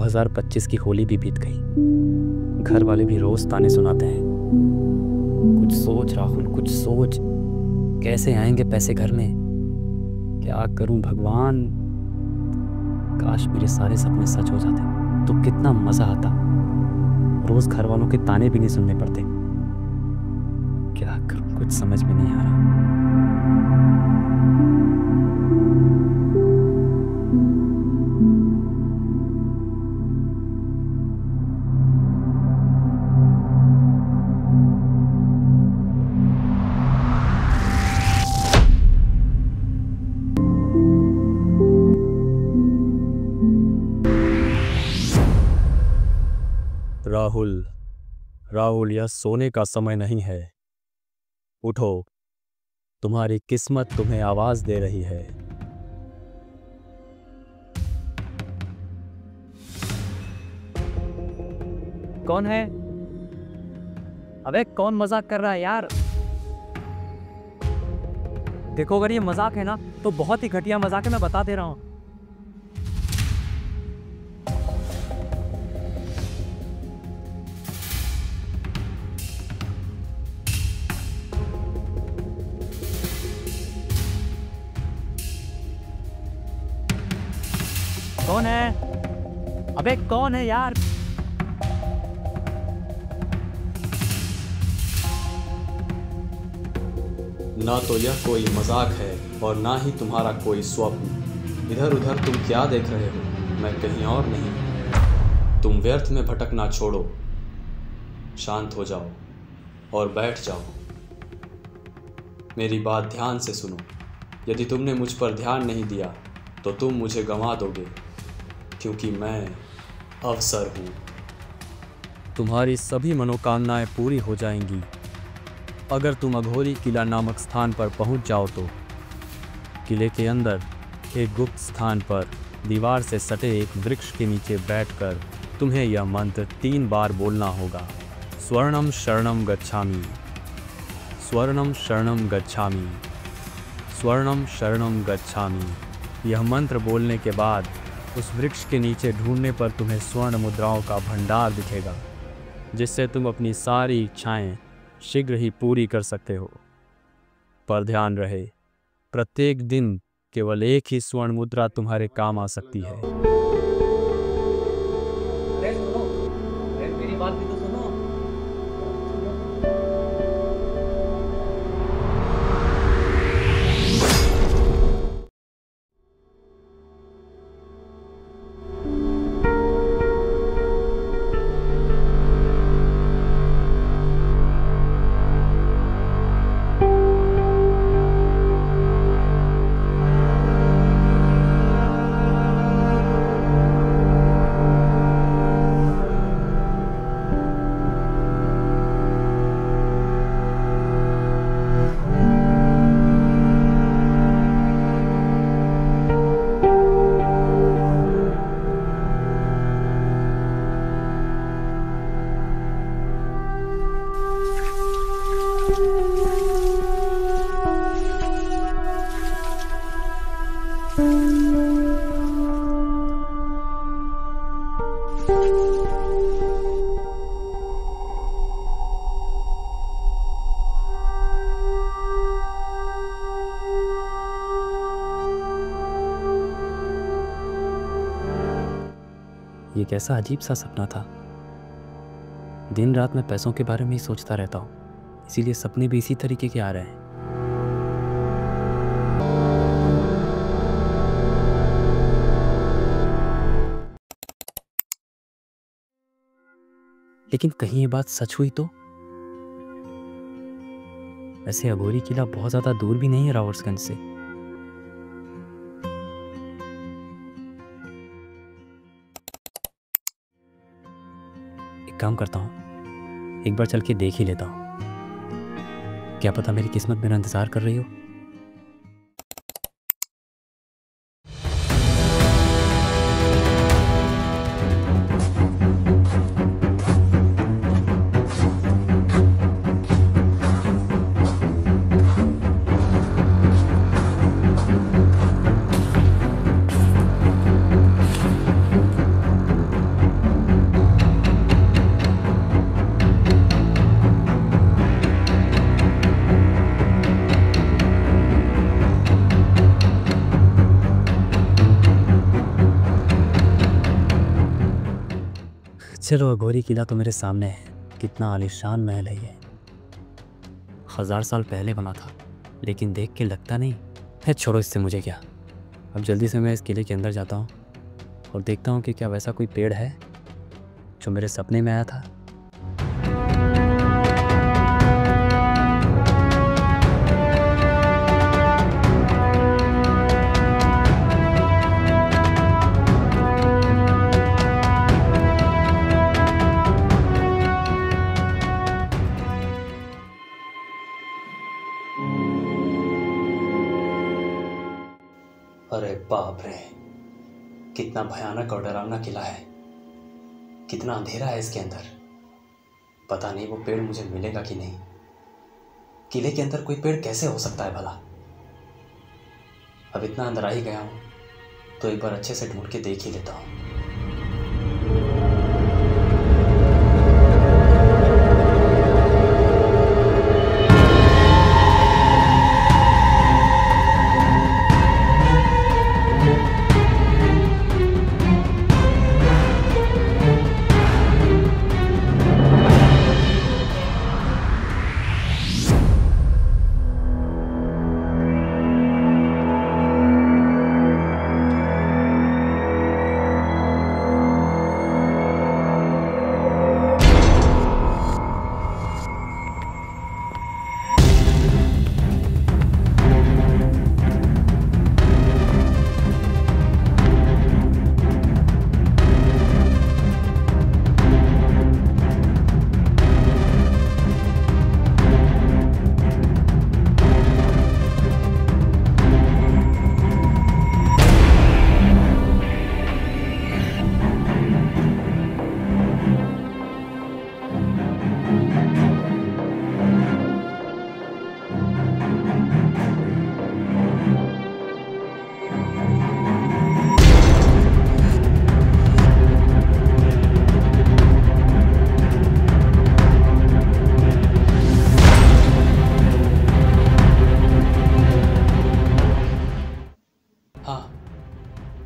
2025 की होली भी बीत गई। घर वाले भी रोज ताने सुनाते हैं। कुछ सोच राहुल, कुछ सोच। कैसे आएंगे पैसे घर में? क्या करूं भगवान? काश मेरे सारे सपने सच हो जाते तो कितना मजा आता। रोज घर वालों के ताने भी नहीं सुनने पड़ते। क्या करूं, कुछ समझ में नहीं आ रहा। राहुल, राहुल, यह सोने का समय नहीं है। उठो, तुम्हारी किस्मत तुम्हें आवाज दे रही है। कौन है? अबे कौन मजाक कर रहा है यार? देखो अगर ये मजाक है ना तो बहुत ही घटिया मजाक है, मैं बता दे रहा हूं। कौन है? अबे कौन है यार? ना तो यह कोई मजाक है और ना ही तुम्हारा कोई स्वप्न। इधर उधर तुम क्या देख रहे हो? मैं कहीं और नहीं। तुम व्यर्थ में भटकना छोड़ो, शांत हो जाओ और बैठ जाओ। मेरी बात ध्यान से सुनो। यदि तुमने मुझ पर ध्यान नहीं दिया तो तुम मुझे गंवा दोगे, क्योंकि मैं अवसर हूँ। तुम्हारी सभी मनोकामनाएं पूरी हो जाएंगी अगर तुम अघोरी किला नामक स्थान पर पहुंच जाओ तो। किले के अंदर एक गुप्त स्थान पर दीवार से सटे एक वृक्ष के नीचे बैठकर तुम्हें यह मंत्र 3 बार बोलना होगा। स्वर्णम शरणम गच्छामि, स्वर्णम शरणम गच्छामि, स्वर्णम शरणम गच्छामि। यह मंत्र बोलने के बाद उस वृक्ष के नीचे ढूंढने पर तुम्हें स्वर्ण मुद्राओं का भंडार दिखेगा, जिससे तुम अपनी सारी इच्छाएं शीघ्र ही पूरी कर सकते हो। पर ध्यान रहे, प्रत्येक दिन केवल एक ही स्वर्ण मुद्रा तुम्हारे काम आ सकती है। सुनो, मेरी बात भी तो सुनो। ये कैसा अजीब सा सपना था। दिन रात मैं पैसों के बारे में ही सोचता रहता हूँ, इसीलिए सपने भी इसी तरीके के आ रहे हैं। लेकिन कहीं ये बात सच हुई तो? वैसे अघोरी किला बहुत ज्यादा दूर भी नहीं है रावर्सगंज से। एक काम करता हूँ, एक बार चल के देख ही लेता हूँ। क्या पता मेरी किस्मत मेरा इंतजार कर रही हो। चलो अघोरी किला तो मेरे सामने है। कितना आलीशान महल है ये। 1000 साल पहले बना था, लेकिन देख के लगता नहीं है। छोड़ो इससे, मुझे क्या। अब जल्दी से मैं इस किले के अंदर जाता हूँ और देखता हूँ कि क्या वैसा कोई पेड़ है जो मेरे सपने में आया था। अरे बाप रे, कितना भयानक और डरावना किला है। कितना अंधेरा है इसके अंदर। पता नहीं वो पेड़ मुझे मिलेगा कि नहीं। किले के अंदर कोई पेड़ कैसे हो सकता है भला। अब इतना अंदर आ ही गया हूँ तो एक बार अच्छे से ढूंढ के देख ही लेता हूँ।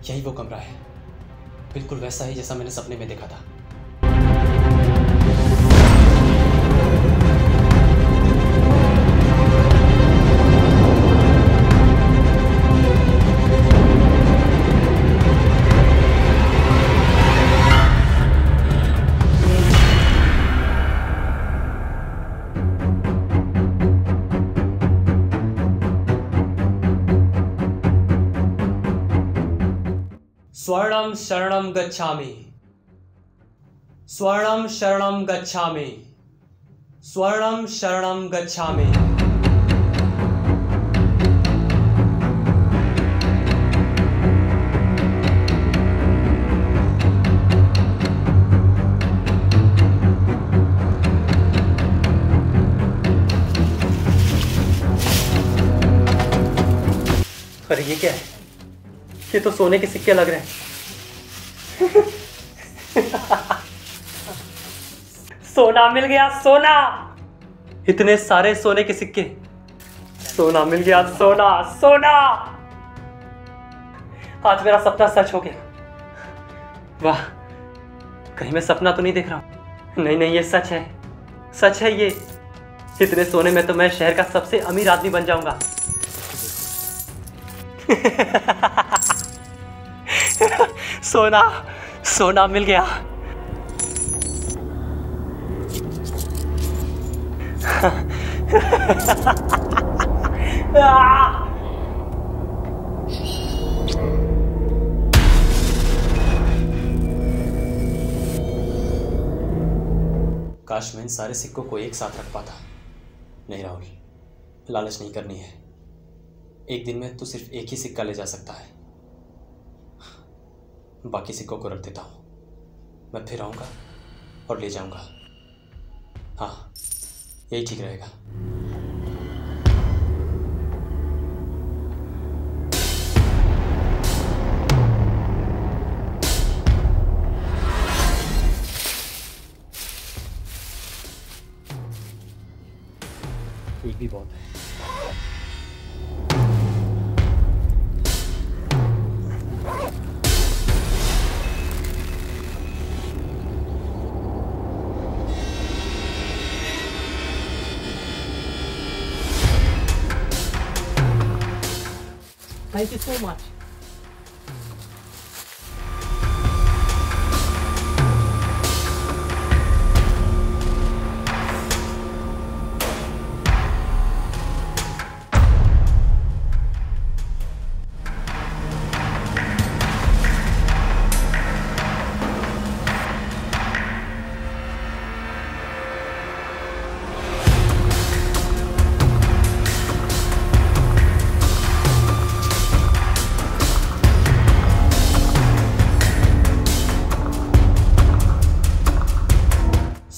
यही वो कमरा है, बिल्कुल वैसा ही जैसा मैंने सपने में देखा था। स्वर्णम शरणम गच्छामि, स्वर्णम शरणम गच्छामि, स्वर्णम शरणम गच्छामि। अरे ये क्या है? ये तो सोने के सिक्के लग रहे हैं। सोना मिल गया, सोना। इतने सारे सोने के सिक्के। सोना मिल गया, सोना सोना। आज मेरा सपना सच हो गया। वाह, कहीं मैं सपना तो नहीं देख रहा हूं। नहीं नहीं, ये सच है, सच है ये। इतने सोने में तो मैं शहर का सबसे अमीर आदमी बन जाऊंगा। सोना, सोना मिल गया। काश मैं इन सारे सिक्कों को एक साथ रख पाता। नहीं राहुल, लालच नहीं करनी है। एक दिन में तू सिर्फ एक ही सिक्का ले जा सकता है, बाकी सिक्कों को रख देता हूं। मैं फिर आऊंगा और ले जाऊंगा। हाँ, यही ठीक रहेगा। एक भी बहुत है। Thank you so much.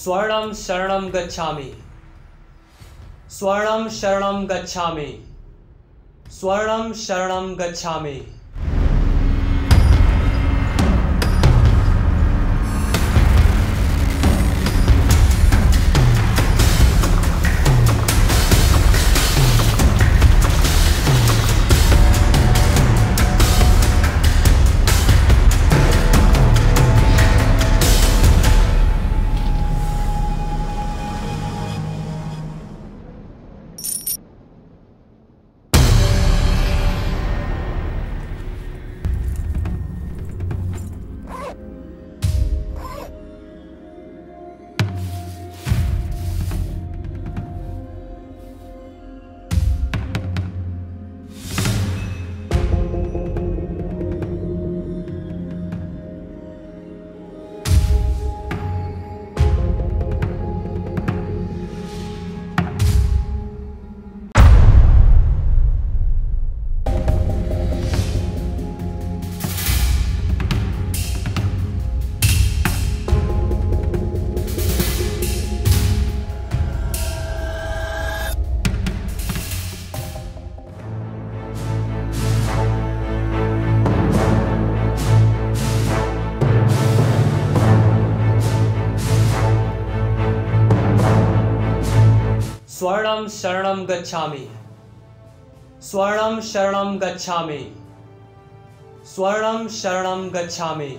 स्वर्णम शरणम गच्छामि, स्वर्णम शरणम गच्छामि, स्वर्णम शरणम गच्छामि। स्वर्णम शरणम गच्छामि, स्वर्णम शरणम गच्छामि, स्वर्णम शरणम गच्छामि।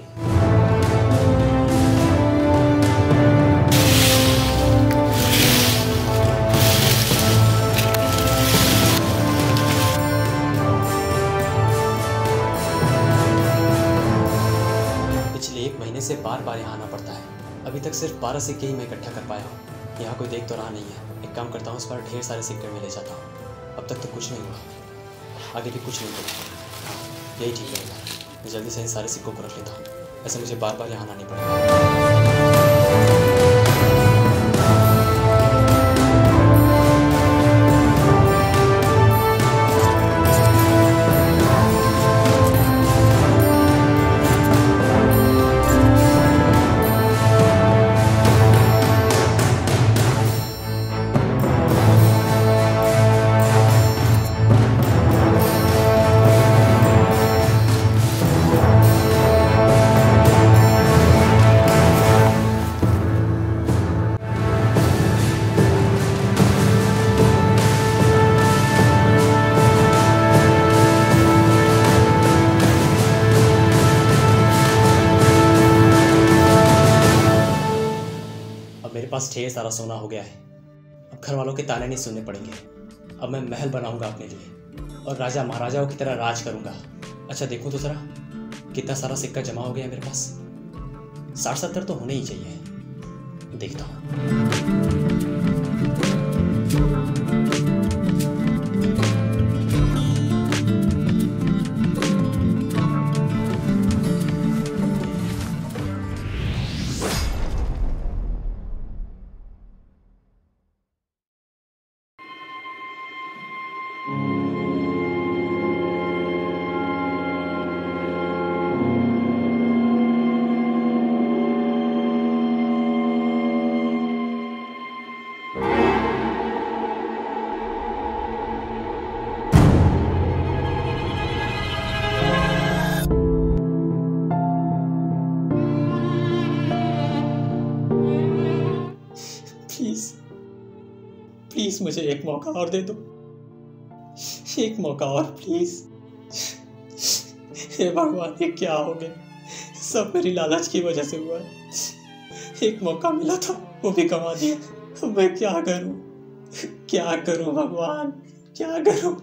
पिछले 1 महीने से बार बार यहाँ आना पड़ता है। अभी तक सिर्फ 12 सिक्के ही मैं इकट्ठा कर पाया हूँ। यहाँ कोई देख तो रहा नहीं है। एक काम करता हूँ, इस पर ढेर सारे सिक्के में ले जाता हूँ। अब तक तो कुछ नहीं हुआ, आगे भी कुछ नहीं होगा। यही ठीक रहेगा। मैं जल्दी से इन सारे सिक्कों को रख लेता हूँ। ऐसे मुझे बार बार यहाँ आना नहीं पड़ेगा। मेरे पास ढेर सारा सोना हो गया है। अब घर वालों के ताने नहीं सुनने पड़ेंगे। अब मैं महल बनाऊंगा अपने लिए और राजा महाराजाओं की तरह राज करूंगा। अच्छा देखूं तो जरा कितना सारा सिक्का जमा हो गया है मेरे पास। 60-70 तो होने ही चाहिए। देखता हूँ। प्लीज मुझे एक मौका और दे दो। एक मौका और प्लीज। हे भगवान, ये क्या हो गया? सब मेरी लालच की वजह से हुआ है। एक मौका मिला था, वो भी गंवा दिया। अब मैं क्या करूं? क्या करूं भगवान, क्या करूं?